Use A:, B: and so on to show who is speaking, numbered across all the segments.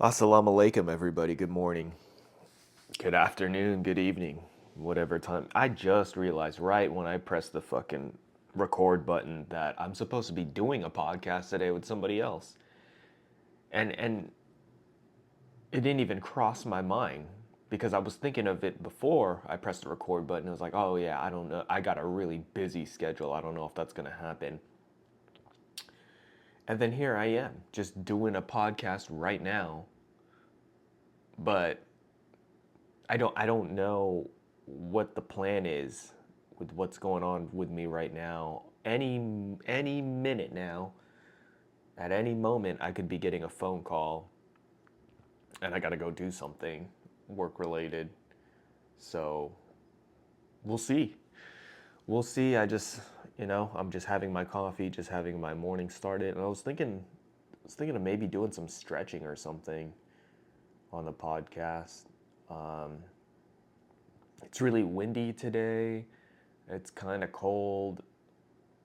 A: Assalamu alaikum, everybody. Good morning, good afternoon, good evening, whatever time. I just realized right when I pressed the fucking record button that I'm supposed to be doing a podcast today with somebody else. And it didn't even cross my mind because I was thinking of it before I pressed the record button. I was like, oh yeah, I don't know. I got a really busy schedule. I don't know if that's going to happen. And then here I am, just doing a podcast right now. But I don't know what the plan is with what's going on with me right now. Any minute now, at any moment I could be getting a phone call and I got to go do something work related. So, we'll see. We'll see. I'm just having my coffee, just having my morning started, and I was thinking of maybe doing some stretching or something on the podcast. Um, it's really windy today. It's kind of cold.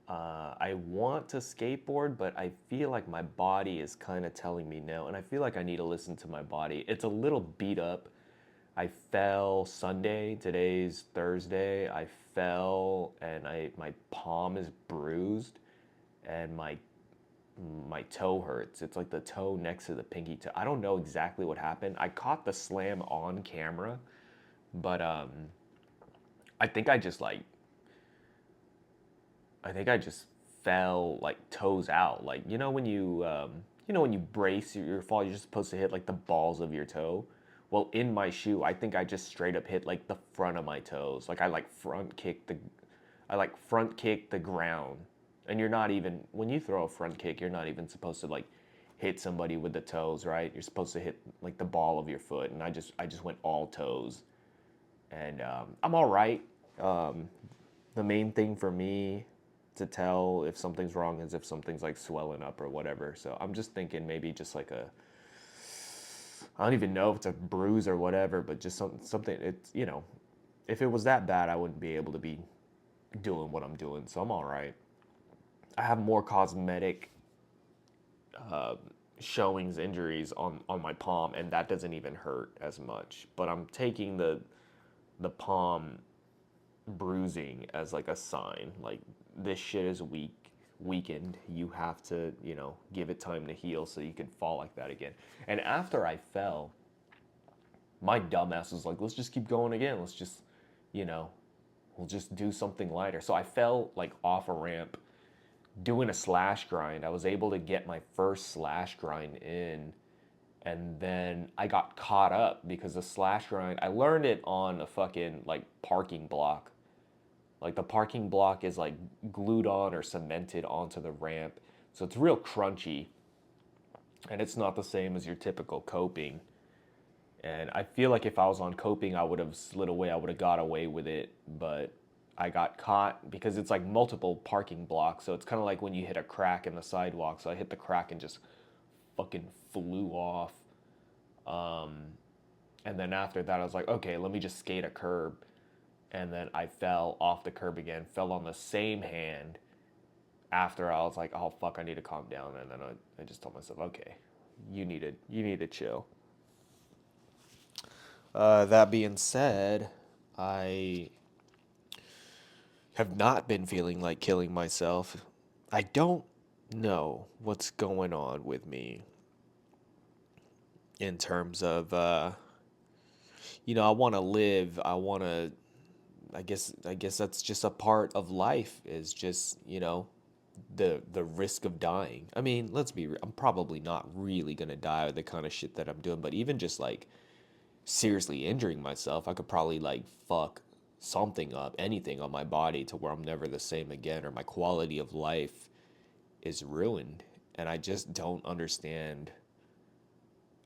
A: I want to skateboard, but I feel like my body is kind of telling me no, and I feel like I need to listen to my body. It's a little beat up. I fell Sunday. Today's Thursday. I fell, and my palm is bruised, and my toe hurts. It's like the toe next to the pinky toe. I don't know exactly what happened. I caught the slam on camera, but I think I just like I think I just fell like toes out. Like when you brace your fall, you're just supposed to hit like the balls of your toe. Well, in my shoe, I think I just straight up hit like the front of my toes. Like I like front kick the ground. And you're not even when you throw a front kick, you're not even supposed to like hit somebody with the toes, right? You're supposed to hit like the ball of your foot, and I just went all toes, and I'm all right. Um, the main thing for me to tell if something's wrong is if something's like swelling up or whatever. So I'm just thinking maybe just like I don't even know if it's a bruise or whatever, but just something. If it was that bad, I wouldn't be able to be doing what I'm doing. So I'm all right. I have more cosmetic showings injuries on my palm, and that doesn't even hurt as much. But I'm taking the palm bruising as like a sign like this shit is weakened. You have to give it time to heal so you can fall like that again. And after I fell, my dumbass was like, let's just keep going again. Let's just you know we'll just do something lighter. So I fell like off a ramp doing a slash grind. I was able to get my first slash grind in, and then I got caught up because the slash grind, I learned it on a fucking like parking block. Like the parking block is like glued on or cemented onto the ramp. So it's real crunchy, and it's not the same as your typical coping. And I feel like if I was on coping, I would have slid away. I would have got away with it, but I got caught because it's like multiple parking blocks. So it's kind of like when you hit a crack in the sidewalk. So I hit the crack and just fucking flew off. And then after that, I was like, okay, let me just skate a curb. And then I fell off the curb again, fell on the same hand. After I was like, oh fuck, I need to calm down. And then I just told myself, okay, you need to chill. That being said, I have not been feeling like killing myself. I don't know what's going on with me in terms of I want to live. I guess that's just a part of life is just, the risk of dying. I mean, I'm probably not really going to die with the kind of shit that I'm doing, but even just like seriously injuring myself, I could probably like fuck something up, anything on my body to where I'm never the same again or my quality of life is ruined. And I just don't understand.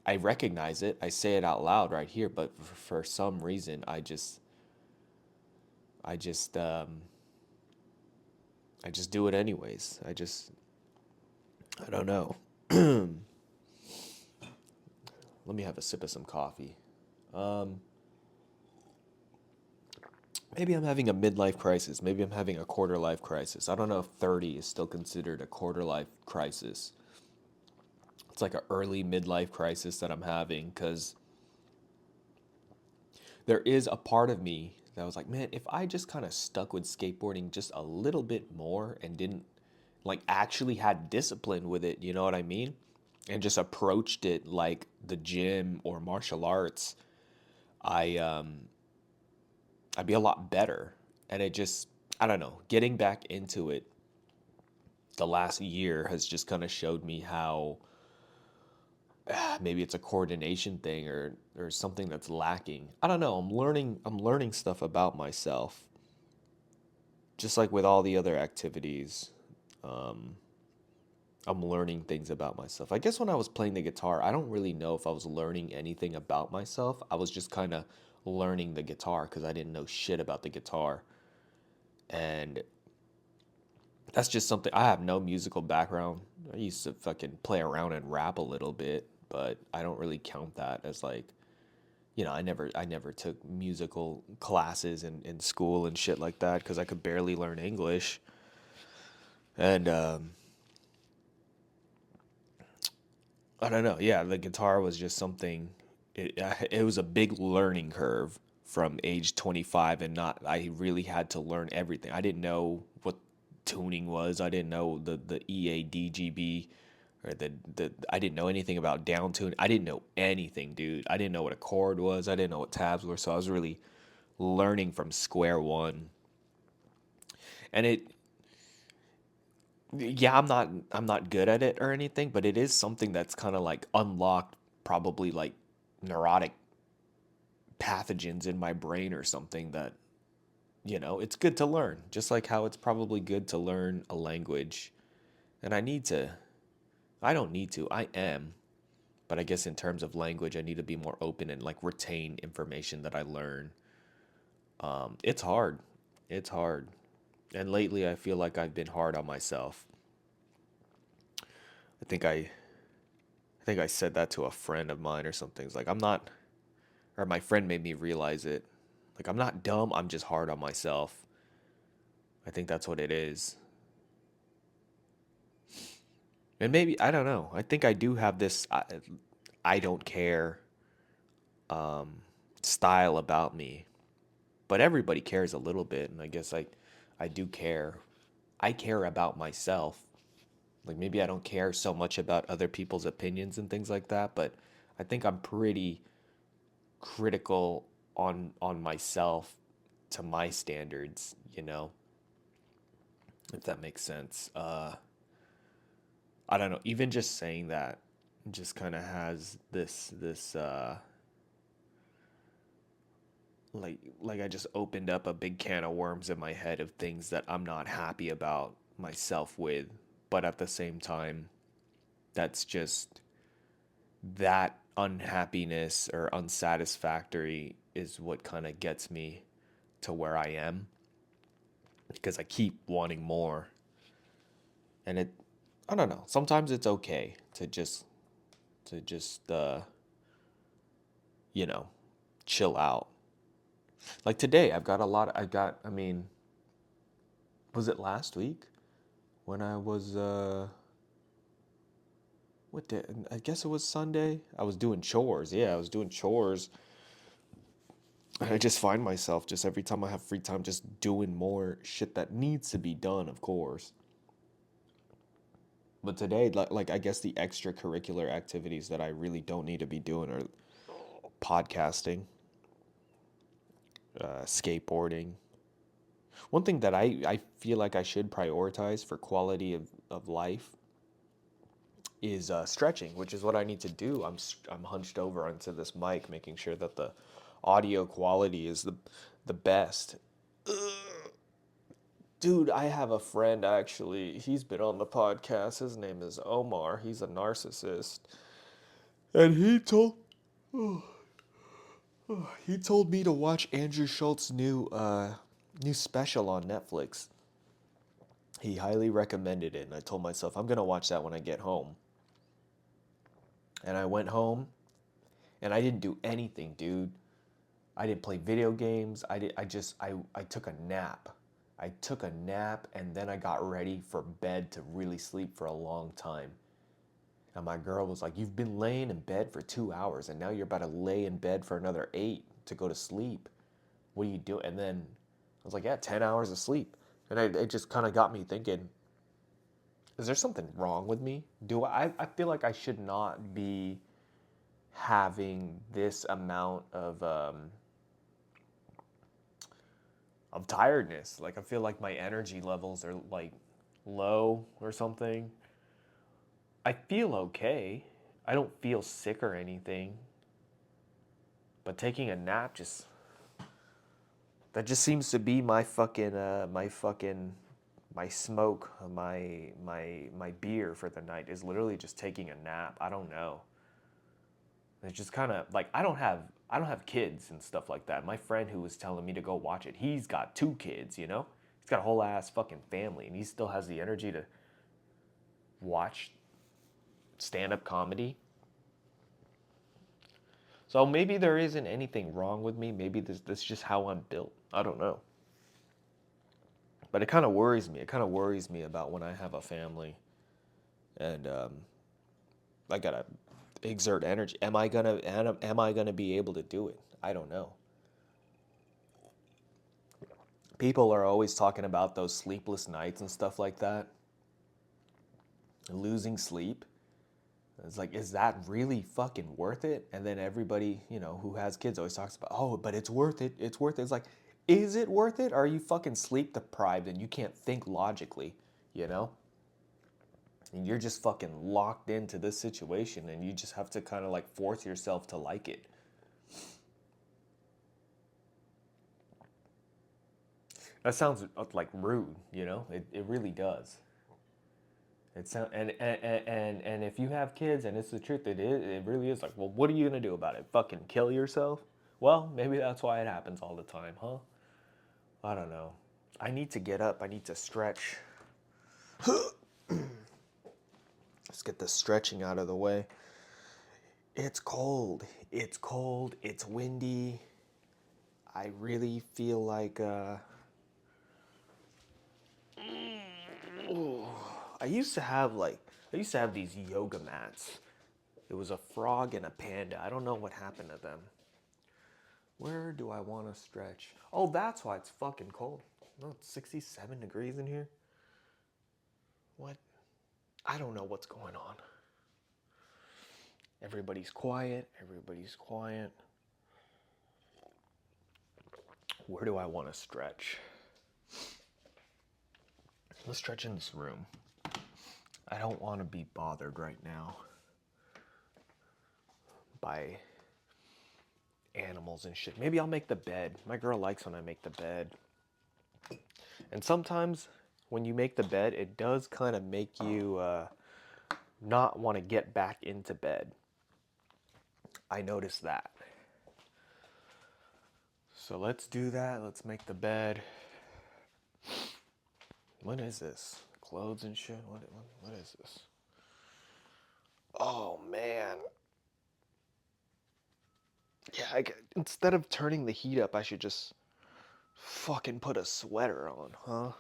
A: I recognize it. I say it out loud right here, but for some reason I just I just do it anyways. I don't know. Let me have a sip of some coffee. Um Maybe I'm having a midlife crisis. Maybe I'm having a quarter life crisis. I don't know if 30 is still considered a quarter life crisis. It's like an early midlife crisis that I'm having because there is a part of me that was like, man, if I just kind of stuck with skateboarding just a little bit more and didn't like actually had discipline with it, you know what I mean? And just approached it like the gym or martial arts, I I'd be a lot better. And it just I don't know, getting back into it the last year has just kind of showed me how maybe it's a coordination thing or something that's lacking. I don't know. I'm learning stuff about myself. Just like with all the other activities, um, I'm learning things about myself. I guess when I was playing the guitar, I don't really know if I was learning anything about myself. I was just kind of learning the guitar because I didn't know shit about the guitar. And that's just something I have no musical background. I used to fucking play around and rap a little bit, but I don't really count that as like, I never took musical classes in school and shit like that because I could barely learn English. And I don't know. Yeah, the guitar was just something. It was a big learning curve from age 25, and not. I really had to learn everything. I didn't know what tuning was. I didn't know the EADGB, or the. I didn't know anything about down tune. I didn't know anything, dude. I didn't know what a chord was. I didn't know what tabs were. So I was really learning from square one, and yeah, I'm not good at it or anything, but it is something that's kind of like unlocked probably like neurotic pathogens in my brain or something that, it's good to learn. Just like how it's probably good to learn a language. And I don't need to. I am, but I guess in terms of language, I need to be more open and like retain information that I learn. It's hard. It's hard. And lately I feel like I've been hard on myself. I think I said that to a friend of mine or something. It's like I'm not, or my friend made me realize it. Like I'm not dumb, I'm just hard on myself. I think that's what it is. And maybe I don't know. I think I do have this I don't care um, style about me, but everybody cares a little bit, and I guess I do care. I care about myself. Like maybe I don't care so much about other people's opinions and things like that, but I think I'm pretty critical on myself to my standards, if that makes sense. I don't know, even just saying that just kind of has this like I just opened up a big can of worms in my head of things that I'm not happy about myself with, but at the same time that's just that unhappiness or unsatisfactory is what kind of gets me to where I am because I keep wanting more. And I don't know, sometimes it's okay to just you know, chill out. Like today, I mean, was it last week when I was what day? I guess it was Sunday. I was doing chores. Yeah, I was doing chores. And I just find myself just every time I have free time just doing more shit that needs to be done, of course. But today, like I guess the extracurricular activities that I really don't need to be doing are podcasting, skateboarding. One thing that I feel like I should prioritize for quality of life is stretching, which is what I need to do. I'm hunched over onto this mic, making sure that the audio quality is the best. Dude, I have a friend actually. He's been on the podcast. His name is Omar. He's a narcissist, and he told me to watch Andrew Schultz's new special on Netflix. He highly recommended it, and I told myself I'm gonna watch that when I get home. And I went home, and I didn't do anything, dude. I didn't play video games. I took a nap. I took a nap and then I got ready for bed to really sleep for a long time. And my girl was like, "You've been laying in bed for 2 hours and now you're about to lay in bed for another 8 to go to sleep. What do you do?" And then I was like, "Yeah, 10 hours of sleep." And it just kind of got me thinking, is there something wrong with me? I feel like I should not be having this amount of tiredness. Like I feel like my energy levels are like low or something. I feel okay. I don't feel sick or anything. But taking a nap just that just seems to be my smoke, my beer for the night is literally just taking a nap. I don't know. It's just kind of like I don't have kids and stuff like that. My friend who was telling me to go watch it, he's got 2 kids, you know? He's got a whole ass fucking family and he still has the energy to watch stand-up comedy. So maybe there isn't anything wrong with me. Maybe this is just how I'm built. I don't know. But it kind of worries me. It kind of worries me about when I have a family and I gotta exert energy. Am I gonna be able to do it? I don't know. People are always talking about those sleepless nights and stuff like that, losing sleep. It's like, is that really fucking worth it? And then everybody, who has kids always talks about, oh, but it's worth it. It's worth it. It's like, is it worth it? Or are you fucking sleep deprived and you can't think logically, you know? And you're just fucking locked into this situation and you just have to kind of like force yourself to like it. That sounds like rude, you know? It really does. And if you have kids and it's the truth, it really is like, well, what are you gonna do about it? Fucking kill yourself? Well, maybe that's why it happens all the time, huh? I don't know. I need to get up. I need to stretch. Let's get the stretching out of the way. It's cold. It's cold. It's windy. I really feel like ooh, I used to have these yoga mats. It was a frog and a panda. I don't know what happened to them. Where do I want to stretch? Oh, that's why it's fucking cold. No, it's 67 degrees in here. What? I don't know what's going on. Everybody's quiet. Everybody's quiet. Where do I want to stretch? Let's stretch in this room. I don't want to be bothered right now by animals and shit. Maybe I'll make the bed. My girl likes when I make the bed. And sometimes when you make the bed, it does kind of make you not want to get back into bed. I noticed that. So let's do that. Let's make the bed. What is this? Clothes and shit? What is this? Oh, man. Yeah, instead of turning the heat up, I should just fucking put a sweater on, huh?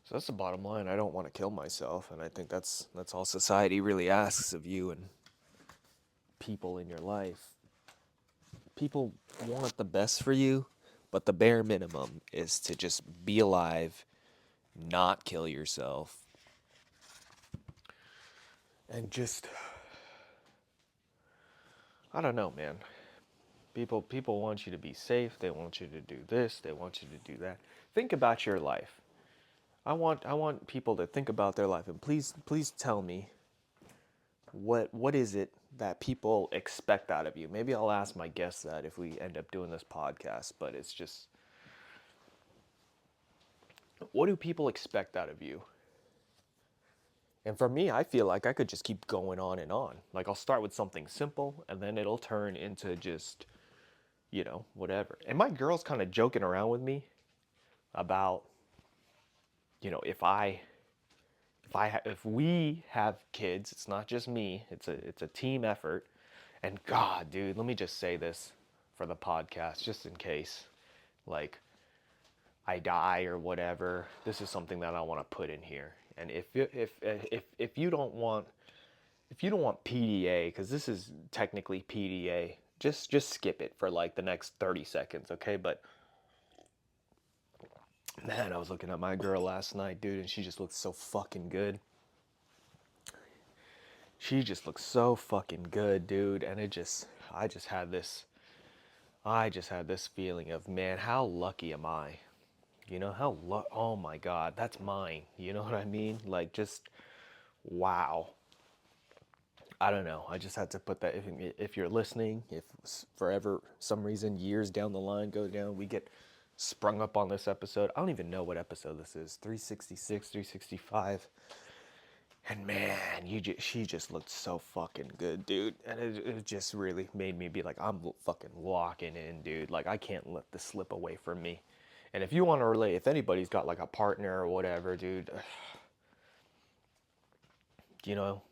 A: So that's the bottom line. I don't want to kill myself, and I think that's all society really asks of you and people in your life. People want the best for you, but the bare minimum is to just be alive, not kill yourself, and just I don't know, man. People want you to be safe. They want you to do this. They want you to do that. Think about your life. I want people to think about their life, and please tell me what is it that people expect out of you. Maybe I'll ask my guests that if we end up doing this podcast, but it's just what do people expect out of you? And for me, I feel like I could just keep going on and on. Like I'll start with something simple and then it'll turn into just, whatever. And my girl's kind of joking around with me about, if we have kids, it's not just me. It's a team effort. And God, dude, let me just say this for the podcast, just in case, like, I die or whatever. This is something that I want to put in here. And if you don't want PDA, because this is technically PDA, just skip it for like the next 30 seconds, okay? But man, I was looking at my girl last night, dude, and she just looked so fucking good. She just looks so fucking good, dude, and I just had this feeling of, man, how lucky am I? You know, oh my God, that's mine. You know what I mean? Like, just, wow. I don't know. I just had to put that, if you're listening, if forever, some reason, years down the line go down, we get sprung up on this episode. I don't even know what episode this is, 366, 365. And man, she just looked so fucking good, dude. And it just really made me be like, I'm fucking locking in, dude. Like, I can't let this slip away from me. And if you want to relate, if anybody's got like a partner or whatever, dude, you know,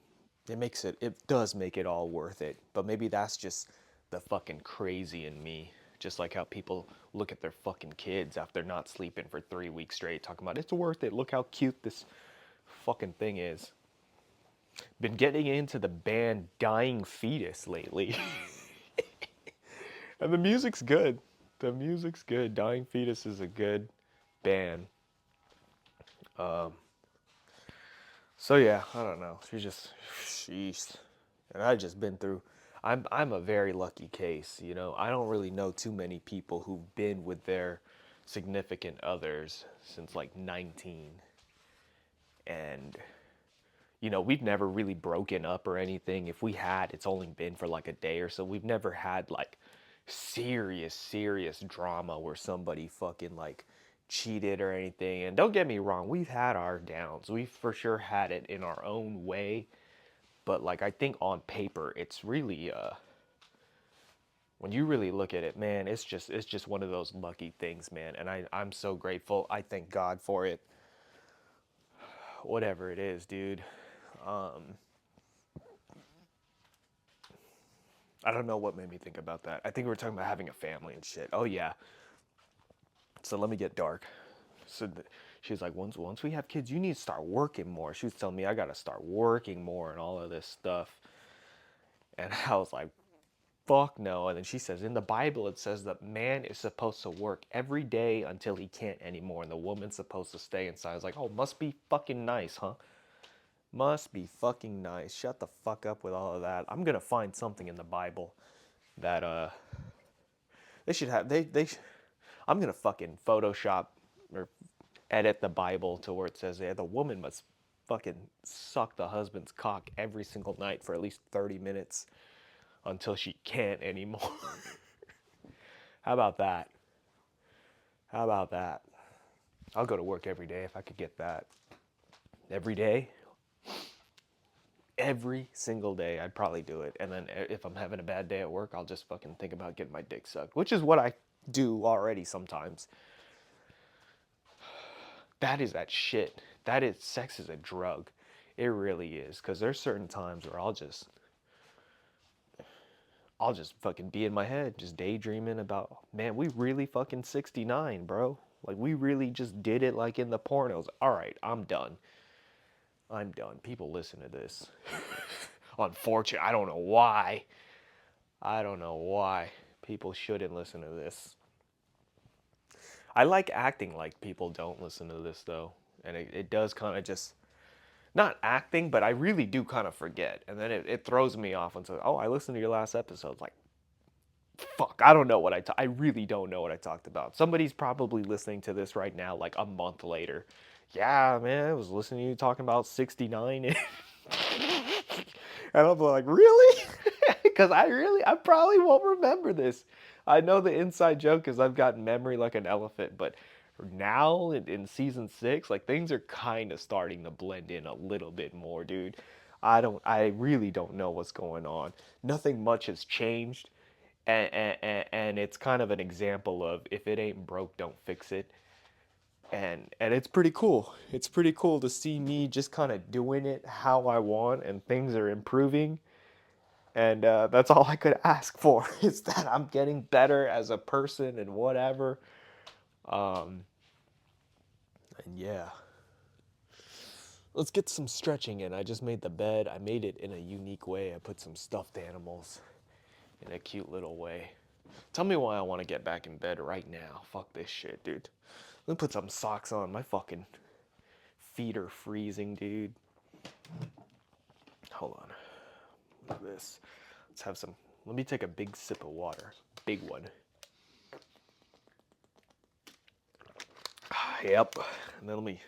A: it does make it all worth it. But maybe that's just the fucking crazy in me. Just like how people look at their fucking kids after not sleeping for 3 weeks straight, talking about it's worth it. Look how cute this fucking thing is. Been getting into the band Dying Fetus lately. And the music's good. The music's good. Dying Fetus is a good band. So yeah, I don't know. Sheesh. And I've just been through, I'm a very lucky case, you know. I don't really know too many people who've been with their significant others since like 19. And you know, we've never really broken up or anything. If we had, it's only been for like a day or so. We've never had like serious drama where somebody fucking like cheated or anything. And don't get me wrong, we've had our downs. We've for sure had it in our own way. But like, I think on paper, it's really, when you really look at it, man, it's just one of those lucky things, man. And I'm so grateful. I thank God for it. Whatever it is, dude. I don't know what made me think about that. I think we were talking about having a family and shit. Oh yeah. So let me get dark. So she's like, once we have kids, you need to start working more. She was telling me I gotta start working more and all of this stuff. And I was like, fuck no. And then she says, in the Bible, it says that man is supposed to work every day until he can't anymore, and the woman's supposed to stay inside. I was like, oh, must be fucking nice, huh? Must be fucking nice. Shut the fuck up with all of that. I'm gonna find something in the Bible that they should have. I'm gonna fucking Photoshop or edit the Bible to where it says, yeah, the woman must fucking suck the husband's cock every single night for at least 30 minutes until she can't anymore. How about that? How about that? I'll go to work every day if I could get that. Every day? Every single day, I'd probably do it. And then if I'm having a bad day at work, I'll just fucking think about getting my dick sucked, which is what I do already sometimes. That is that shit. That is, sex is a drug. It really is. Because there's certain times where I'll just fucking be in my head, just daydreaming about, man, we really fucking 69, bro. Like, we really just did it like in the pornos. All right, I'm done. I'm done. People listen to this. Unfortunately, I don't know why. I don't know why people shouldn't listen to this. I like acting like people don't listen to this, though. And it does kind of just, not acting, but I really do kind of forget. And then it throws me off and says, oh, I listened to your last episode. Like, fuck, I don't know what I really don't know what I talked about. Somebody's probably listening to this right now, like a month later. Yeah, man, I was listening to you talking about 69. And I'm like, really? Because I probably won't remember this. I know the inside joke is I've got memory like an elephant, but now in season 6, like things are kind of starting to blend in a little bit more, dude. I really don't know what's going on. Nothing much has changed. And it's kind of an example of if it ain't broke, don't fix it. And it's pretty cool. It's pretty cool to see me just kind of doing it how I want, and things are improving. And that's all I could ask for is that I'm getting better as a person and whatever. Um, and yeah, let's get some stretching in. I just made the bed. I made it in a unique way. I put some stuffed animals in a cute little way. Tell me why I want to get back in bed right now. Fuck this shit, dude. Let me put some socks on. My fucking feet are freezing, dude. Hold on. Look at this. Let's have some. Let me take a big sip of water. Big one. Yep. And then let me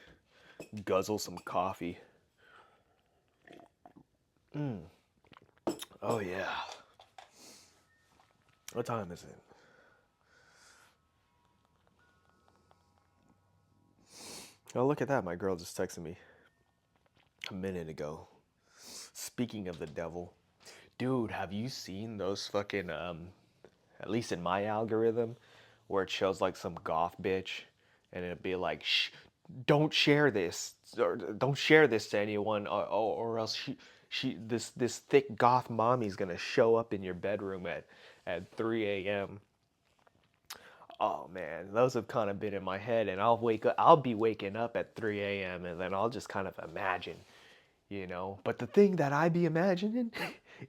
A: guzzle some coffee. Oh, yeah. What time is it? Oh, look at that. My girl just texted me a minute ago. Speaking of the devil, dude, have you seen those fucking, at least in my algorithm, where it shows like some goth bitch and it'd be like, shh, don't share this, or don't share this to anyone, or else this thick goth mommy's gonna show up in your bedroom at 3 a.m. Oh man, those have kind of been in my head, and I'll be waking up at 3 a.m. and then I'll just kind of imagine, you know. But the thing that I be imagining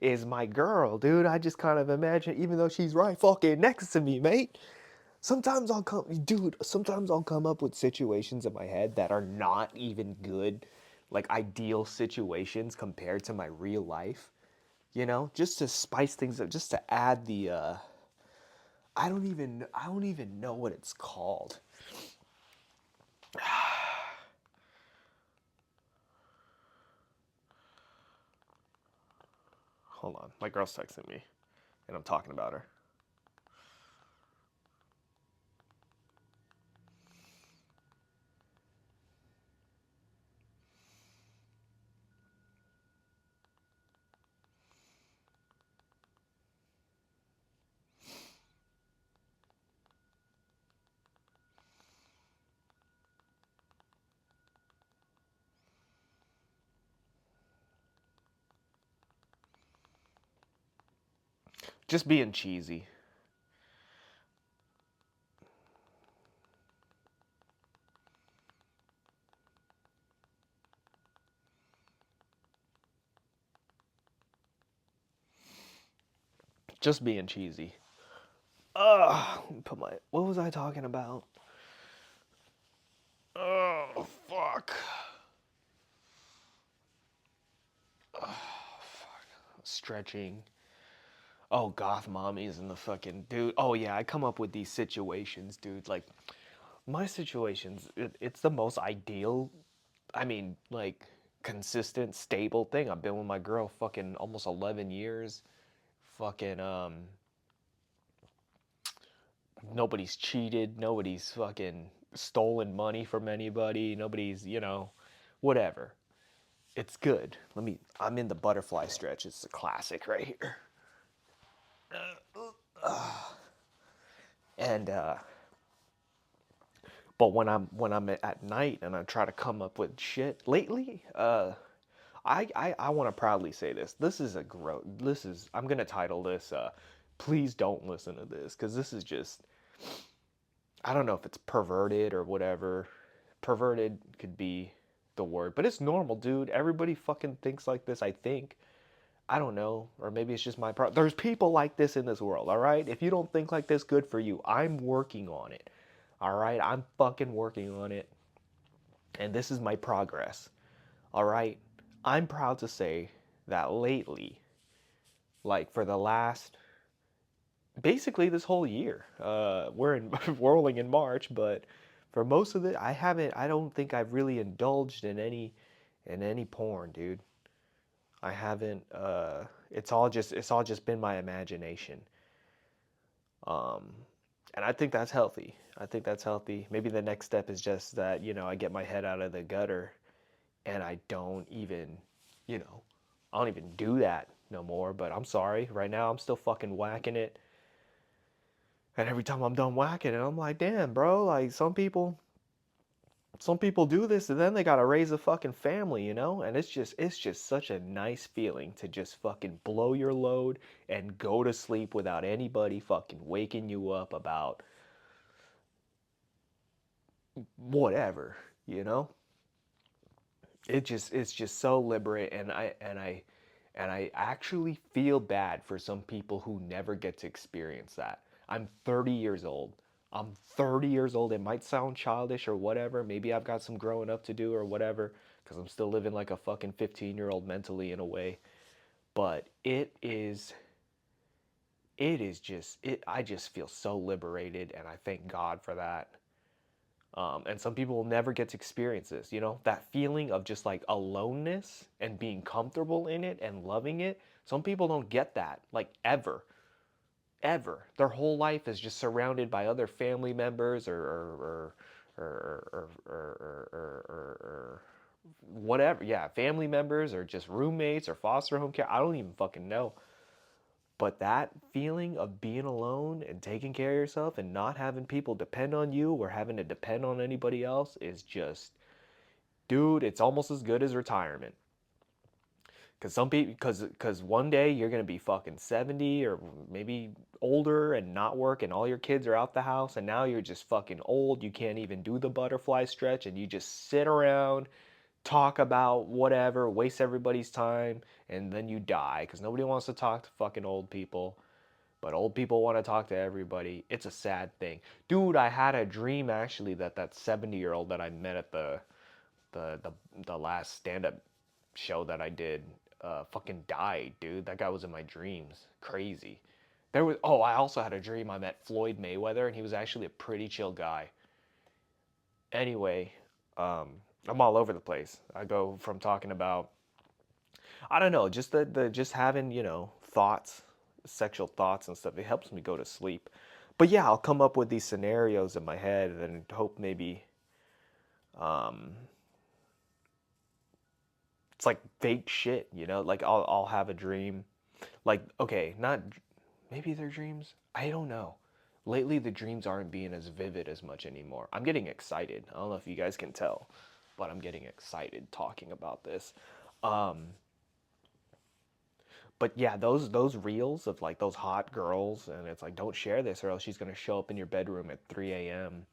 A: is my girl, dude. I just kind of imagine, even though she's right fucking next to me, mate. Sometimes I'll come up with situations in my head that are not even good, like ideal situations compared to my real life, you know, just to spice things up, just to add the I don't even know what it's called. Hold on. My girl's texting me and I'm talking about her. Just being cheesy. Just being cheesy. Put my what was I talking about? Oh fuck. Stretching. Oh, goth mommies and the fucking dude. Oh yeah, I come up with these situations, dude. Like my situations, it's the most ideal. I mean, like consistent, stable thing. I've been with my girl fucking almost 11 years. Fucking nobody's cheated. Nobody's fucking stolen money from anybody. Nobody's, you know, whatever. It's good. I'm in the butterfly stretch. It's a classic right here. And but when I'm at night and I try to come up with shit lately, I want to proudly say this. This is a gross. This is I'm gonna title this. Please don't listen to this because this is just I don't know if it's perverted or whatever. Perverted could be the word, but it's normal, dude. Everybody fucking thinks like this. I think. I don't know, or maybe it's just my problem. There's people like this in this world, all right? If you don't think like this, good for you. I'm working on it, all right? I'm fucking working on it, and this is my progress, all right? I'm proud to say that lately, like for the last, basically this whole year, we're rolling in March, but for most of it, I don't think I've really indulged in any porn, dude. I haven't, it's all just been my imagination. Um, and I think that's healthy. I think that's healthy. Maybe the next step is just that, you know, I get my head out of the gutter and I don't even, you know, I don't even do that no more. But I'm sorry. Right now, I'm still fucking whacking it. And every time I'm done whacking it, I'm like, damn, bro. Like, some people, Some people do this and then they gotta raise a fucking family, you know? And it's just such a nice feeling to just fucking blow your load and go to sleep without anybody fucking waking you up about whatever, you know? It's just so liberating, and I actually feel bad for some people who never get to experience that. I'm 30 years old. I'm 30 years old. It might sound childish or whatever. Maybe I've got some growing up to do or whatever, because I'm still living like a fucking 15-year-old mentally in a way. But it is just it. I just feel so liberated, and I thank God for that. And some people will never get to experience this, you know, that feeling of just like aloneness and being comfortable in it and loving it. Some people don't get that, like ever, ever. Their whole life is just surrounded by other family members or whatever. Yeah, family members or just roommates or foster home care. I don't even fucking know. But that feeling of being alone and taking care of yourself and not having people depend on you or having to depend on anybody else is just, dude, it's almost as good as retirement. Cause some people, cause one day you're gonna be fucking 70 or maybe older and not work, and all your kids are out the house, and now you're just fucking old. You can't even do the butterfly stretch, and you just sit around, talk about whatever, waste everybody's time, and then you die because nobody wants to talk to fucking old people. But old people want to talk to everybody. It's a sad thing. Dude, I had a dream actually that 70-year-old that I met at the the, the last stand-up show that I did fucking died, dude. That guy was in my dreams. Crazy. I also had a dream I met Floyd Mayweather and he was actually a pretty chill guy. Anyway, um I'm all over the place. I go from talking about, I don't know, just the just having, thoughts, sexual thoughts and stuff. It helps me go to sleep. But yeah, I'll come up with these scenarios in my head and hope maybe um, it's like fake shit, you know? Like I'll have a dream. Like, okay, not maybe they're dreams. I don't know. Lately the dreams aren't being as vivid as much anymore. I'm getting excited. I don't know if you guys can tell, but I'm getting excited talking about this. Um, but yeah, those reels of like those hot girls, and it's like, don't share this or else she's gonna show up in your bedroom at 3 a.m.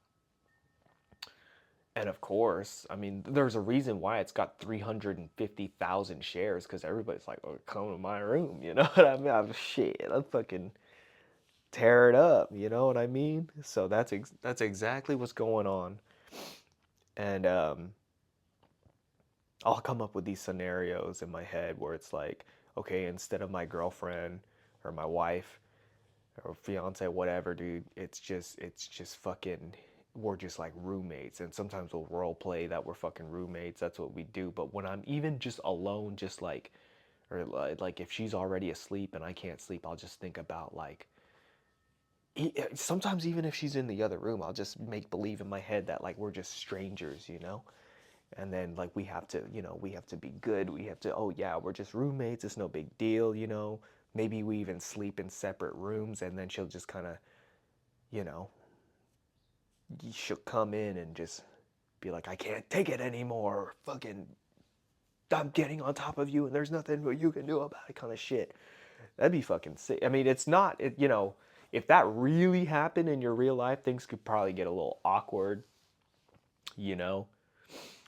A: And of course, I mean, there's a reason why it's got 350,000 shares, because everybody's like, oh, come to my room, you know what I mean? Shit, I'm fucking tear it up, you know what I mean? So that's exactly what's going on. And I'll come up with these scenarios in my head where it's like, okay, instead of my girlfriend or my wife or fiance, whatever, dude, it's just fucking, we're just like roommates. And sometimes we'll role play that we're fucking roommates. That's what we do. But when I'm even just alone, just like, or like if she's already asleep and I can't sleep, I'll just think about like, sometimes even if she's in the other room, I'll just make believe in my head that like we're just strangers, you know? And then like we have to be good. We have to, oh yeah, we're just roommates. It's no big deal, you know? Maybe we even sleep in separate rooms, and then she'll just kind of, you know, she'll come in and just be like, I can't take it anymore. Fucking, I'm getting on top of you, and there's nothing you can do about it, kind of shit. That'd be fucking sick. I mean, it's not, if that really happened in your real life, things could probably get a little awkward, you know?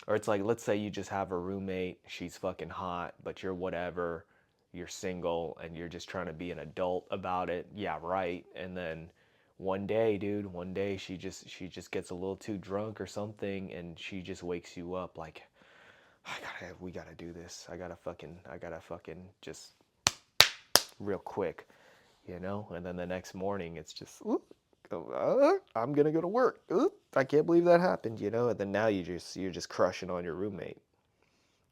A: Or it's like, let's say you just have a roommate, she's fucking hot, but you're whatever, you're single, and you're just trying to be an adult about it. Yeah, right. And then one day, dude, one day she just gets a little too drunk or something, and she just wakes you up like, we gotta do this. I gotta fucking just real quick, you know? And then the next morning, it's just, I'm gonna go to work. I can't believe that happened, you know? And then now you're just crushing on your roommate.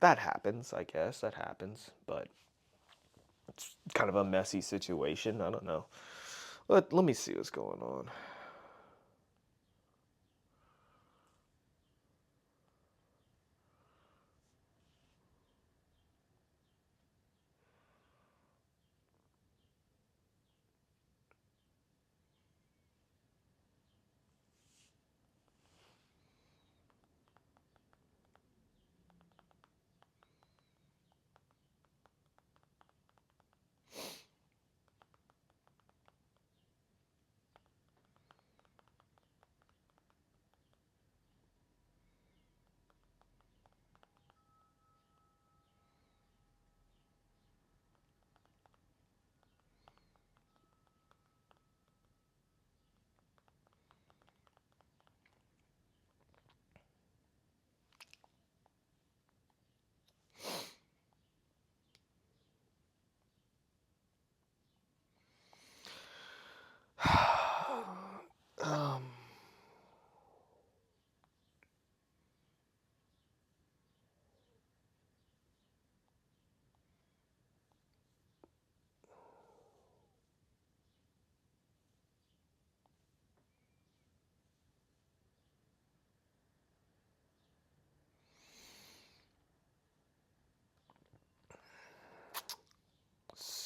A: That happens, I guess. That happens, but it's kind of a messy situation. I don't know. Let me see what's going on.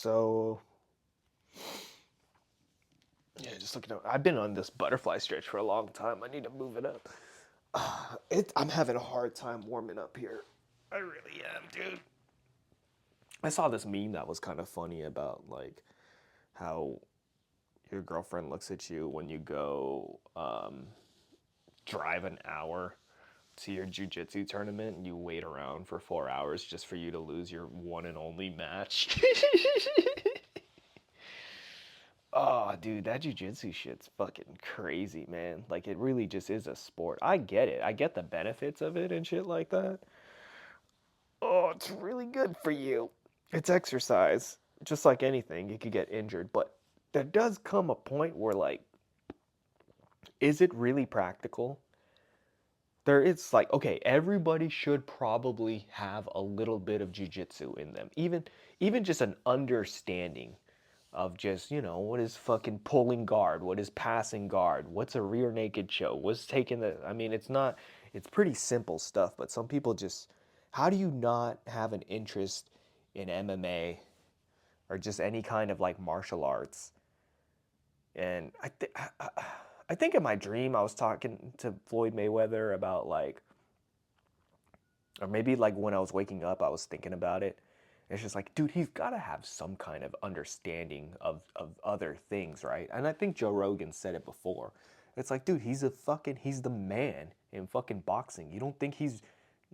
A: So yeah, just looking at. I've been on this butterfly stretch for a long time. I need to move it up. I'm having a hard time warming up here. I really am, dude. I saw this meme that was kind of funny about like how your girlfriend looks at you when you go drive an hour to your jujitsu tournament and you wait around for 4 hours just for you to lose your one and only match. Oh, dude, that jujitsu shit's fucking crazy, man. Like, it really just is a sport. I get it. I get the benefits of it and shit like that. Oh, it's really good for you. It's exercise. Just like anything, you could get injured. But there does come a point where, like, is it really practical? There is like, okay, everybody should probably have a little bit of jujitsu in them. Even just an understanding of just, what is fucking pulling guard, what is passing guard, what's a rear naked choke, what's taking the I mean, it's pretty simple stuff, but some people just how do you not have an interest in MMA or just any kind of like martial arts? And I think in my dream I was talking to Floyd Mayweather about like or maybe like when I was waking up I was thinking about it. It's just like, dude, he's got to have some kind of understanding of other things, right? And I think Joe Rogan said it before. It's like, dude, he's the man in fucking boxing. You don't think he's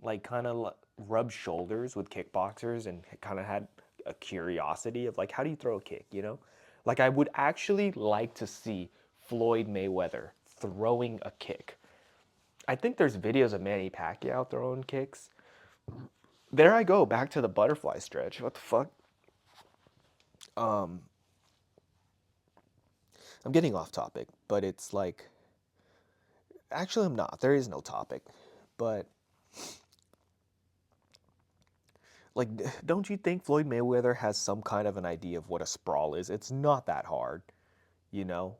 A: like kind of rubbed shoulders with kickboxers and kind of had a curiosity of like, how do you throw a kick, you know? Like, I would actually like to see Floyd Mayweather throwing a kick. I think there's videos of Manny Pacquiao throwing kicks. There I go, back to the butterfly stretch. What the fuck? Um, I'm getting off topic, but it's like, actually, I'm not. There is no topic. But, like, don't you think Floyd Mayweather has some kind of an idea of what a sprawl is? It's not that hard, you know?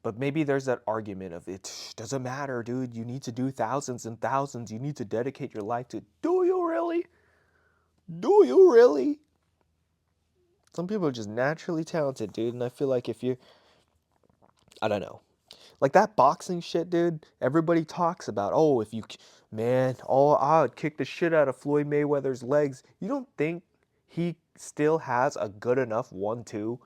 A: But maybe there's that argument of it doesn't matter, dude. You need to do thousands and thousands. You need to dedicate your life to. Do you really? Do you really? Some people are just naturally talented, dude. And I feel like if you, I don't know. Like that boxing shit, dude. Everybody talks about, oh, if you, man, oh, I would kick the shit out of Floyd Mayweather's legs. You don't think he still has a good enough 1-2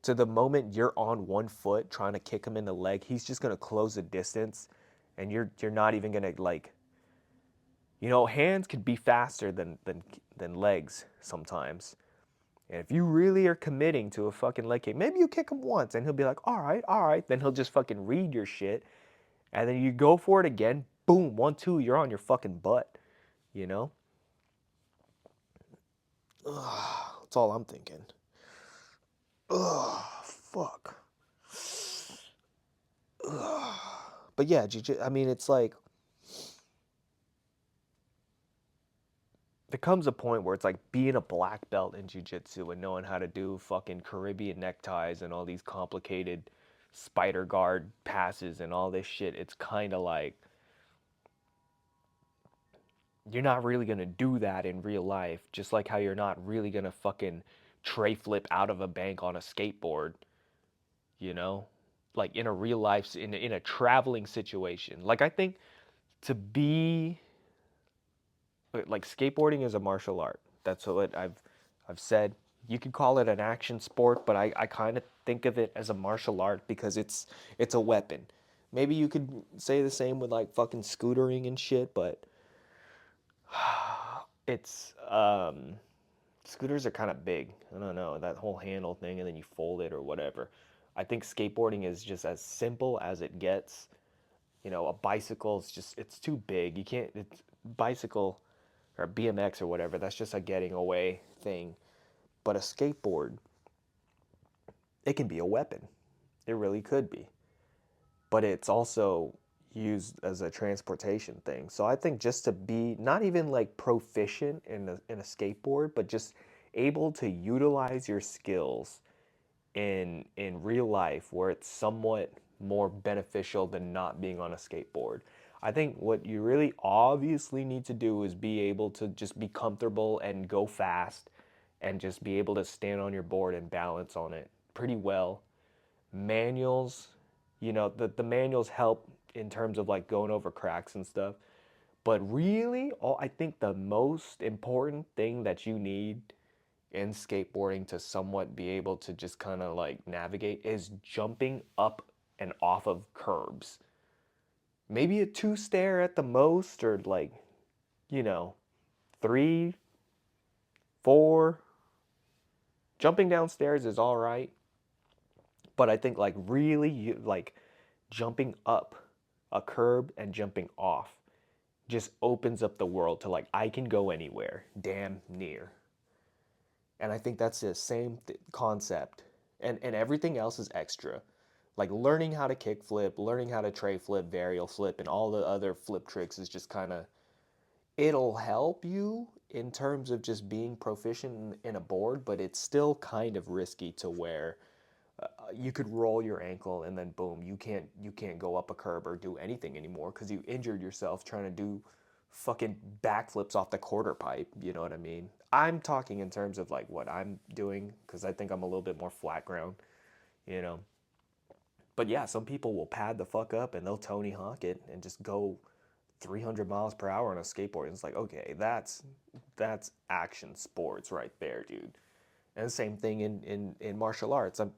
A: to the moment you're on one foot trying to kick him in the leg, he's just gonna close the distance, and you're not even gonna like, hands could be faster than legs sometimes. And if you really are committing to a fucking leg kick, maybe you kick him once and he'll be like, all right. Then he'll just fucking read your shit. And then you go for it again. Boom, 1-2, you're on your fucking butt. You know? Ugh, that's all I'm thinking. Ugh, fuck. Ugh. But yeah, I mean, it's like, there comes a point where it's like being a black belt in jiu-jitsu and knowing how to do fucking Caribbean neckties and all these complicated spider guard passes and all this shit. It's kind of like you're not really going to do that in real life, just like how you're not really going to fucking tray flip out of a bank on a skateboard, you know? Like in a real life in a traveling situation. Like I think to be like skateboarding is a martial art. That's what I've said. You could call it an action sport, but I kind of think of it as a martial art because it's a weapon. Maybe you could say the same with like fucking scootering and shit, but it's scooters are kind of big. I don't know, that whole handle thing and then you fold it or whatever. I think skateboarding is just as simple as it gets. A bicycle is just it's too big. You can't it's bicycle or BMX or whatever. That's just a getting away thing. But a skateboard, it can be a weapon. It really could be. But it's also used as a transportation thing. So I think just to be not even like proficient in a skateboard, but just able to utilize your skills in real life where it's somewhat more beneficial than not being on a skateboard. I think what you really obviously need to do is be able to just be comfortable and go fast and just be able to stand on your board and balance on it pretty well. Manuals, the manuals help in terms of like going over cracks and stuff. But really, I think the most important thing that you need in skateboarding to somewhat be able to just kind of like navigate is jumping up and off of curbs. Maybe a two stair at the most, or like, you know, three, four. Jumping downstairs is all right, but I think like really like jumping up a curb and jumping off just opens up the world to like I can go anywhere, damn near. And I think that's the same concept. And everything else is extra. Like learning how to kick flip, learning how to tray flip, varial flip, and all the other flip tricks is just kind of, it'll help you in terms of just being proficient in a board, but it's still kind of risky to where you could roll your ankle and then boom, you can't go up a curb or do anything anymore because you injured yourself trying to do fucking backflips off the quarter pipe. You know what I mean? I'm talking in terms of like what I'm doing because I think I'm a little bit more flat ground, you know. But yeah, some people will pad the fuck up and they'll Tony Hawk it and just go 300 miles per hour on a skateboard. And it's like, okay, that's action sports right there, dude. And the same thing in martial arts. I'm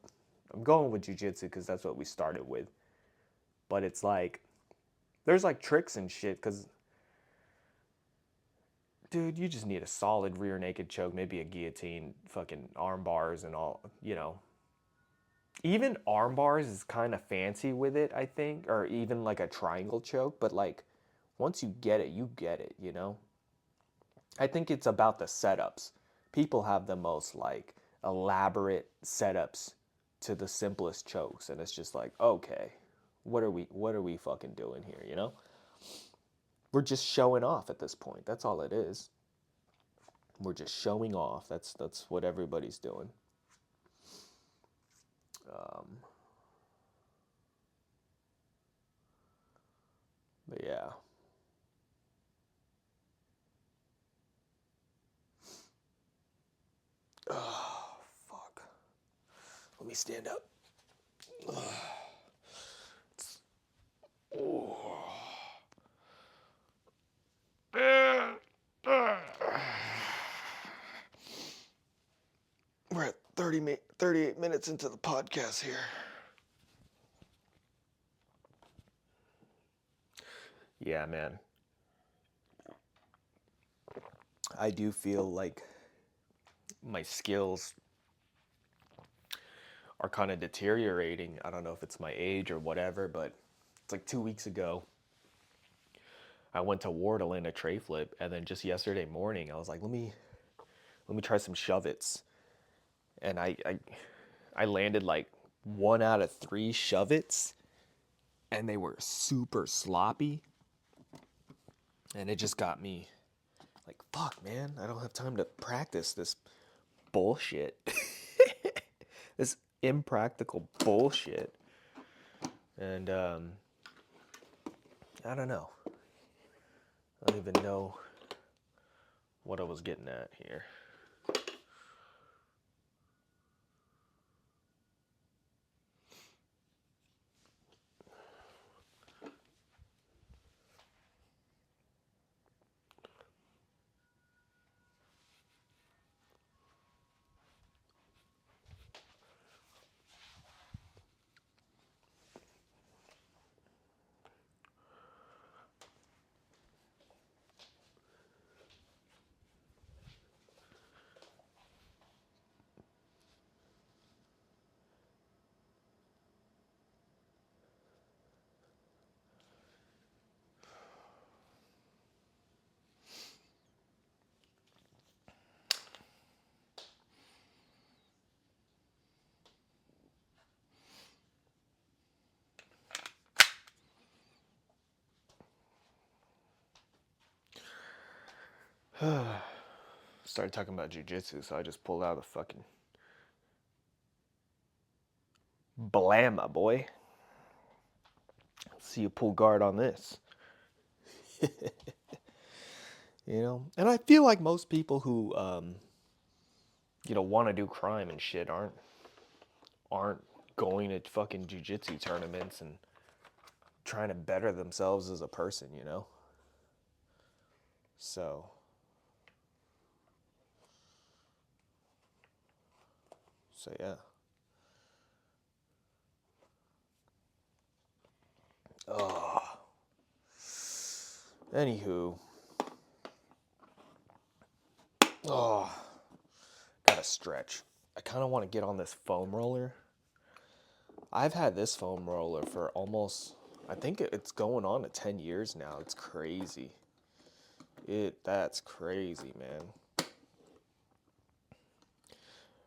A: going with jujitsu because that's what we started with. But it's like there's like tricks and shit because, dude, you just need a solid rear naked choke, maybe a guillotine, fucking arm bars and all, you know. Even arm bars is kind of fancy with it, I think, or even like a triangle choke, but like once you get it, you know? I think it's about the setups. People have the most like elaborate setups to the simplest chokes, and it's just like, okay, what are we fucking doing here, you know? We're just showing off at this point. That's all it is. We're just showing off. That's what everybody's doing. Um, but yeah. Oh, fuck. Let me stand up. Oh. We're at 38 minutes into the podcast here. Yeah, man. I do feel like my skills are kind of deteriorating. I don't know if it's my age or whatever, but it's like 2 weeks ago. I went to War to land a tray flip, and then just yesterday morning, I was like, let me try some shove-its, and I landed like 1 out of 3 shove-its, and they were super sloppy, and it just got me like, fuck, man, I don't have time to practice this bullshit, this impractical bullshit, and I don't know. I don't even know what I was getting at here. Started talking about jujitsu, so I just pulled out a fucking blamma, boy. Let's see you pull guard on this. You know? And I feel like most people who want to do crime and shit aren't going to fucking jujitsu tournaments and trying to better themselves as a person, So, yeah. Oh, anywho, oh, gotta stretch. I kind of want to get on this foam roller. I've had this foam roller for almost, I think it's going on to 10 years now. It's crazy. That's crazy, man.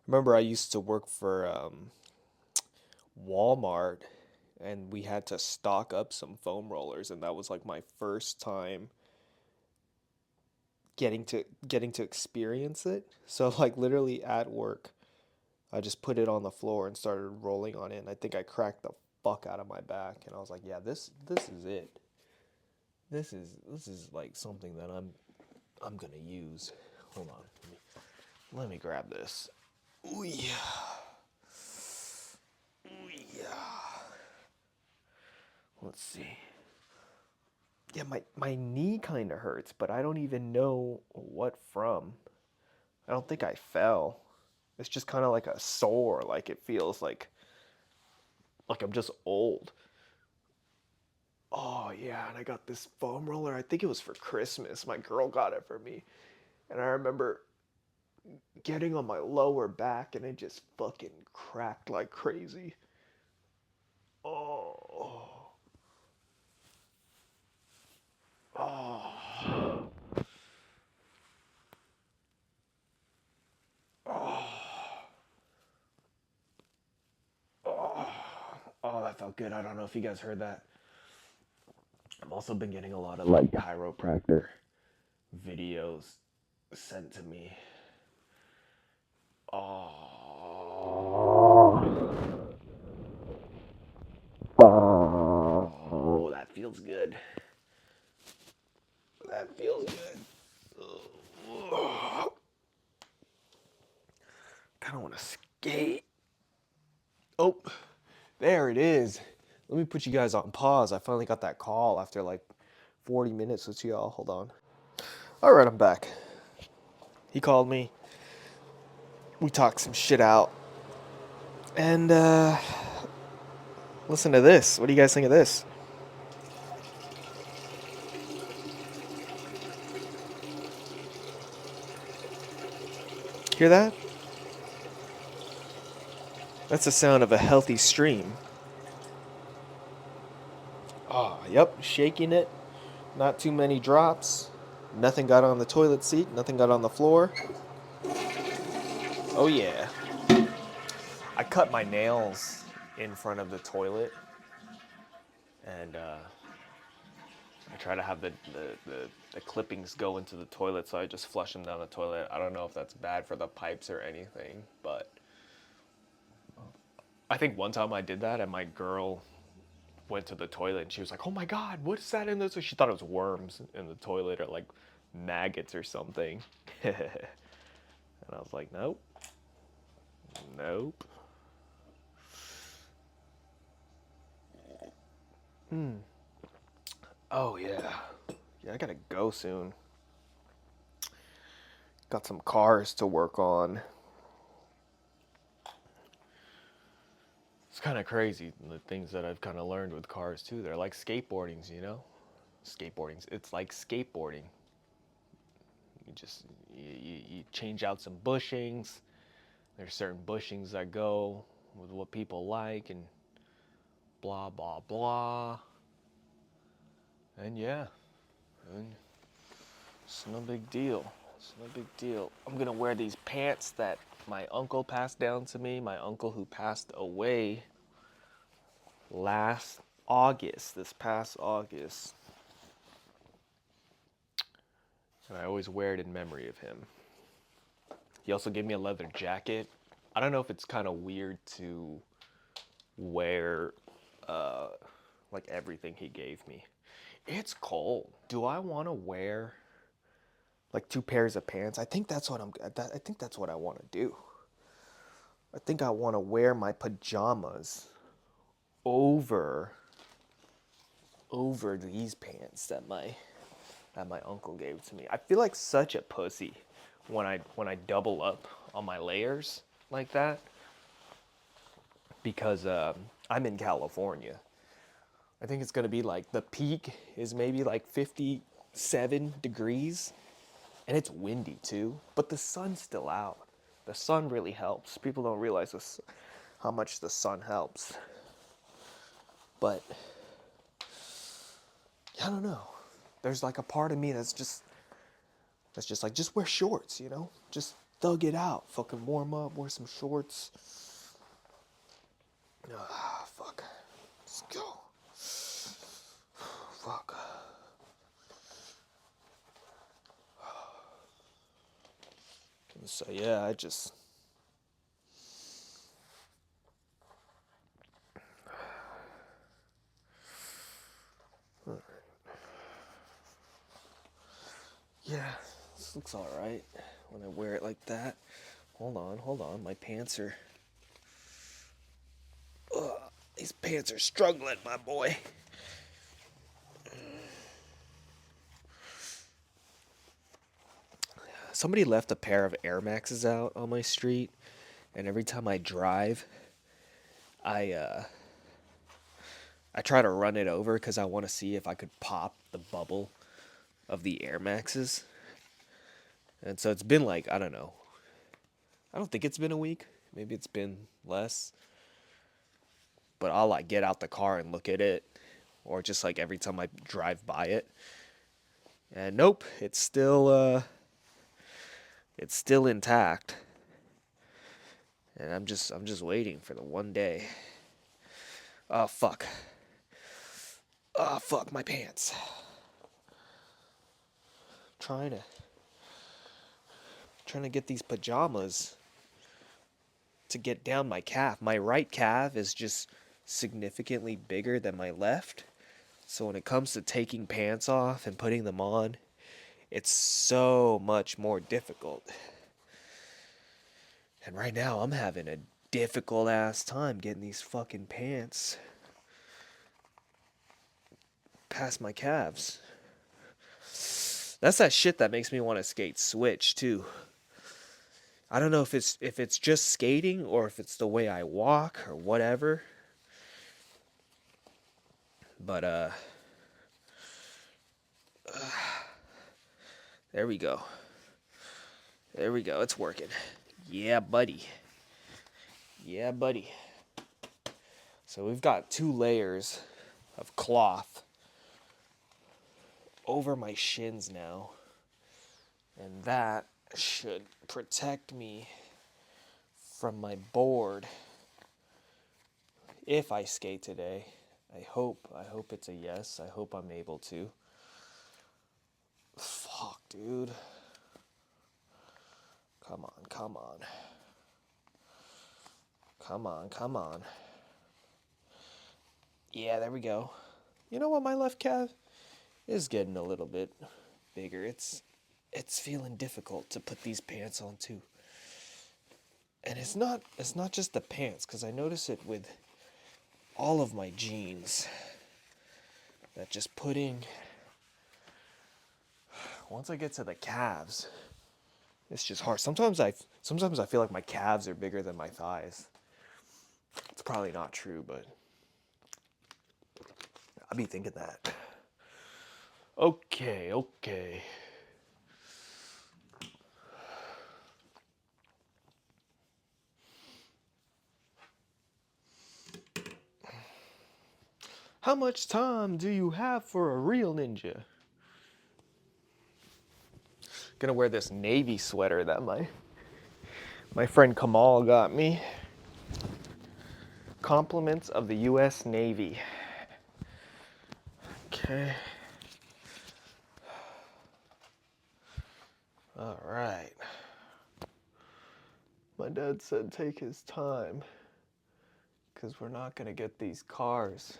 A: Remember, I used to work for Walmart, and we had to stock up some foam rollers, and that was like my first time getting to experience it. So like literally at work, I just put it on the floor and started rolling on it, and I think I cracked the fuck out of my back, and I was like, yeah, this is it. This is like something that I'm gonna use. Hold on, let me grab this. Ooh yeah. Ooh yeah. Let's see. Yeah, my knee kind of hurts, but I don't even know what from. I don't think I fell. It's just kind of like a sore, like it feels like I'm just old. Oh yeah, and I got this foam roller. I think it was for Christmas. My girl got it for me. And I remember getting on my lower back and it just fucking cracked like crazy. Oh. Oh. Oh. Oh. Oh, that felt good. I don't know if you guys heard that. I've also been getting a lot of like chiropractor videos sent to me. Oh. Oh, that feels good. That feels good. Kind of want to skate. Oh, there it is. Let me put you guys on pause. I finally got that call after like 40 minutes with y'all. Hold on. All right, I'm back. He called me. We talked some shit out. And listen to this. What do you guys think of this? Hear that? That's the sound of a healthy stream. Oh, yep, shaking it. Not too many drops. Nothing got on the toilet seat. Nothing got on the floor. Oh, yeah. I cut my nails in front of the toilet. And I try to have the clippings go into the toilet, so I just flush them down the toilet. I don't know if that's bad for the pipes or anything, but I think one time I did that, and my girl went to the toilet, and she was like, "Oh my God, what is that in there?" So she thought it was worms in the toilet or like maggots or something. And I was like, "Nope, nope." Oh yeah, yeah. I gotta go soon. Got some cars to work on. It's kind of crazy the things that I've kind of learned with cars too. They're like skateboardings. Skateboardings. It's like skateboarding. You just you change out some bushings. There's certain bushings that go with what people like and blah blah blah. And yeah, and it's no big deal. It's no big deal. I'm gonna wear these pants that my uncle passed down to me. My uncle who passed away last August, this past August. And I always wear it in memory of him. He also gave me a leather jacket. I don't know if it's kind of weird to wear like everything he gave me. It's cold. Do I want to wear like two pairs of pants? I think that's what I want to do. I think I want to wear my pajamas over these pants that my uncle gave to me. I feel like such a pussy when I double up on my layers like that because I'm in California. I think it's gonna be like the peak is maybe like 57 degrees, and it's windy too. But the sun's still out. The sun really helps. People don't realize this, how much the sun helps. But I don't know. There's like a part of me that's just like, just wear shorts, you know? Just thug it out. Fucking warm up, wear some shorts. Ah, fuck. Let's go. Fuck. So yeah, I just... Yeah, this looks alright when I wear it like that. Hold on. My pants are... Ugh, these pants are struggling, my boy. Somebody left a pair of Air Maxes out on my street, and every time I drive, I try to run it over because I want to see if I could pop the bubble of the Air Maxes. And so it's been like, I don't know. I don't think it's been a week. Maybe it's been less. But I'll like get out the car and look at it, or just like every time I drive by it. And nope, it's still intact. And I'm just waiting for the one day. Oh fuck. Oh fuck, my pants. Trying to get these pajamas to get down my calf. My right calf is just significantly bigger than my left. So when it comes to taking pants off and putting them on, it's so much more difficult. And right now I'm having a difficult ass time getting these fucking pants past my calves. That's that shit that makes me want to skate switch too. I don't know if it's just skating or if it's the way I walk or whatever. But there we go. There we go. It's working. Yeah, buddy. Yeah, buddy. So we've got 2 layers of cloth over my shins now. And that should protect me from my board if I skate today. I hope it's a yes. I hope I'm able to. Fuck, dude. Come on. Come on. Yeah, there we go. You know what? My left calf is getting a little bit bigger. It's feeling difficult to put these pants on too. And it's not just the pants, because I notice it with all of my jeans. That just putting... Once I get to the calves, it's just hard. Sometimes I feel like my calves are bigger than my thighs. It's probably not true, but I be thinking that. Okay. How much time do you have for a real ninja? Gonna wear this navy sweater that my friend Kamal got me. Compliments of the U.S. Navy. Okay. All right. My dad said take his time, because we're not gonna get these cars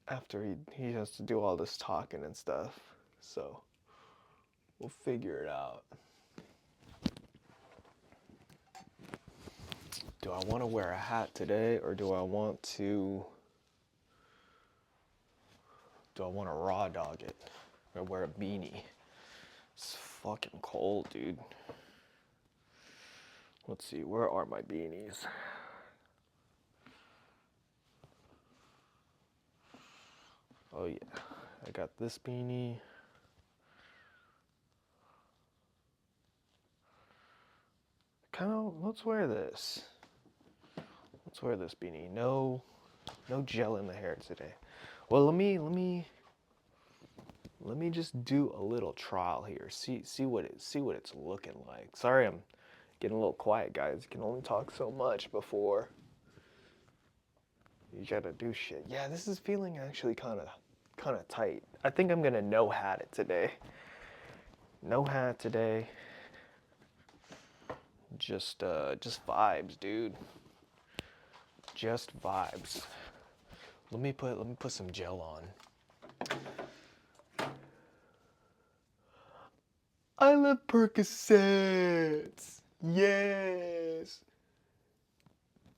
A: after he has to do all this talking and stuff. So we'll figure it out. Do I want to wear a hat today, or do I want to raw dog it or wear a beanie? It's fucking cold, dude. Let's see, where are my beanies? Oh yeah, I got this beanie. Let's wear this. Let's wear this beanie. No gel in the hair today. Well, let me just do a little trial here. See what it's looking like. Sorry, I'm getting a little quiet, guys. You can only talk so much before you gotta do shit. Yeah, this is feeling actually kind of tight. I think I'm gonna no hat it today. No hat today. Just vibes, dude. Just vibes. Let me put some gel on. I love Percocets. Yes.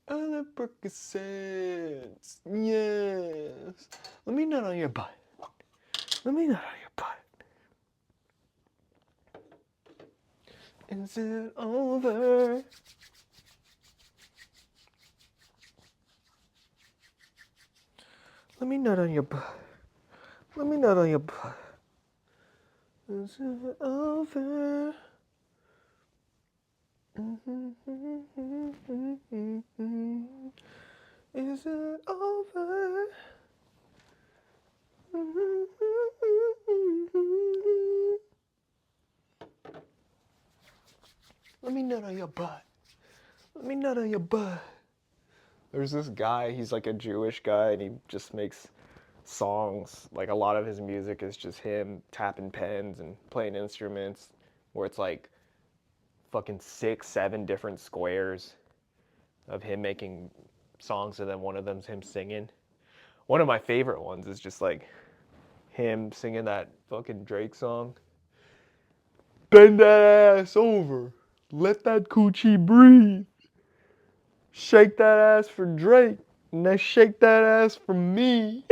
A: I love Percocets. Yes. Let me nut on your butt. Let me nut on your butt. Is it over? Let me nut on your butt. Let me nut on your butt. Is it over? Is it over? Let me nut on your butt. Let me nut on your butt. There's this guy, he's like a Jewish guy, and he just makes songs. Like a lot of his music is just him tapping pens and playing instruments, where it's like fucking 6, 7 different squares of him making songs, and then one of them's him singing. One of my favorite ones is just like him singing that fucking Drake song. Bend that ass over. Let that coochie breathe. Shake that ass for Drake. Now shake that ass for me.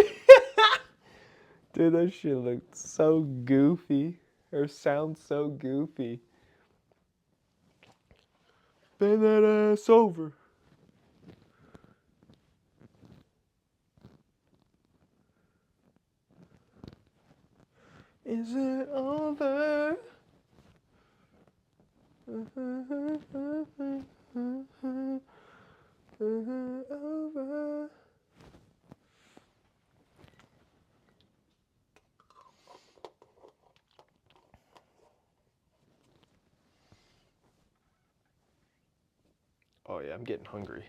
A: Dude, that shit looked so goofy. Or sounds so goofy. Bend that ass over. Is it over? Over. Oh yeah, I'm getting hungry.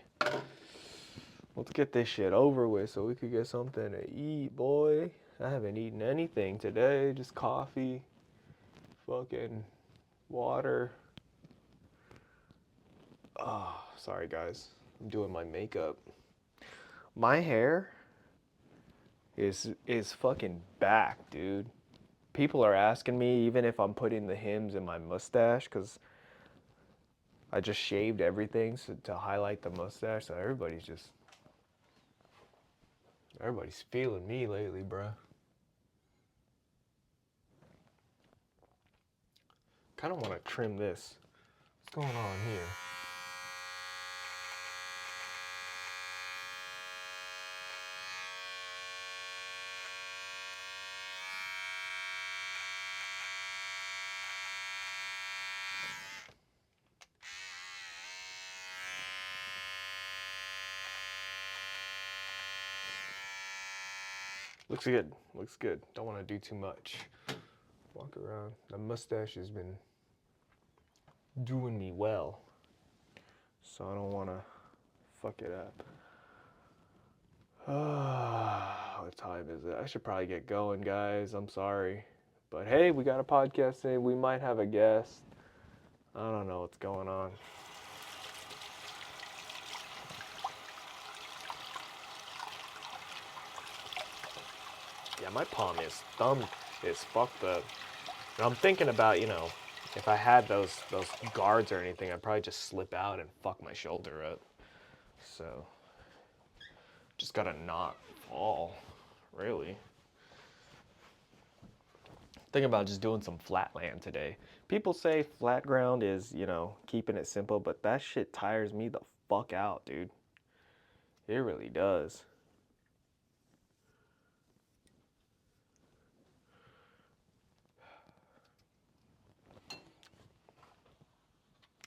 A: Let's get this shit over with so we could get something to eat, boy. I haven't eaten anything today, just coffee, fucking water. Oh, sorry guys. I'm doing my makeup. My hair is fucking back, dude. People are asking me even if I'm putting the Hims in my mustache, cuz I just shaved everything to highlight the mustache. So everybody's feeling me lately, bruh. Kind of want to trim this. What's going on here? Looks good. Looks good. Don't want to do too much. Walk around. The mustache has been doing me well, so I don't want to fuck it up. What time is it? I should probably get going, guys. I'm sorry. But hey, we got a podcast today. We might have a guest. I don't know what's going on. Yeah, my thumb is fucked up. And I'm thinking about, if I had those guards or anything, I'd probably just slip out and fuck my shoulder up. So, just gotta not fall, really. Thinking about just doing some flat land today. People say flat ground is, keeping it simple, but that shit tires me the fuck out, dude. It really does.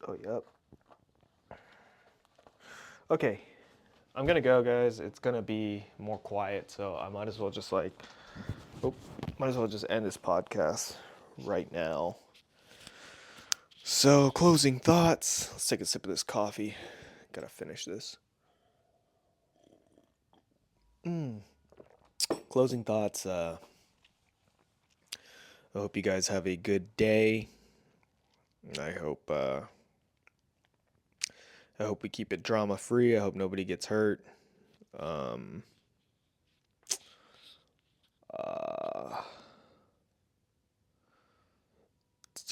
A: Oh, yep. Okay, I'm gonna go, guys. It's gonna be more quiet, so I might as well just end this podcast right now. So, closing thoughts. Let's take a sip of this coffee. Gotta finish this. Closing thoughts. I hope you guys have a good day. I hope we keep it drama free. I hope nobody gets hurt.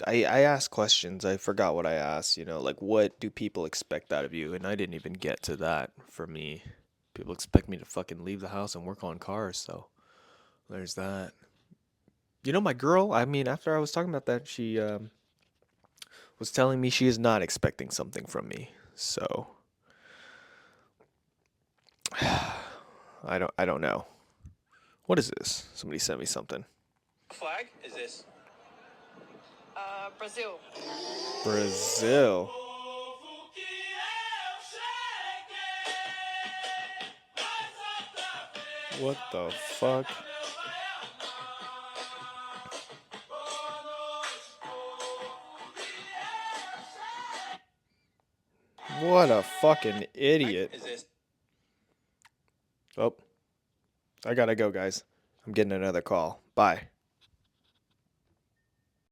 A: I asked questions. I forgot what I asked. Like, what do people expect out of you? And I didn't even get to that for me. People expect me to fucking leave the house and work on cars. So there's that. My girl, I mean, after I was talking about that, she was telling me she is not expecting something from me. So I don't know. What is this? Somebody sent me something.
B: Flag is this?
C: Brazil.
A: Brazil. What the fuck? What a fucking idiot.
B: Is this?
A: Oh, I gotta go, guys. I'm getting another call. Bye.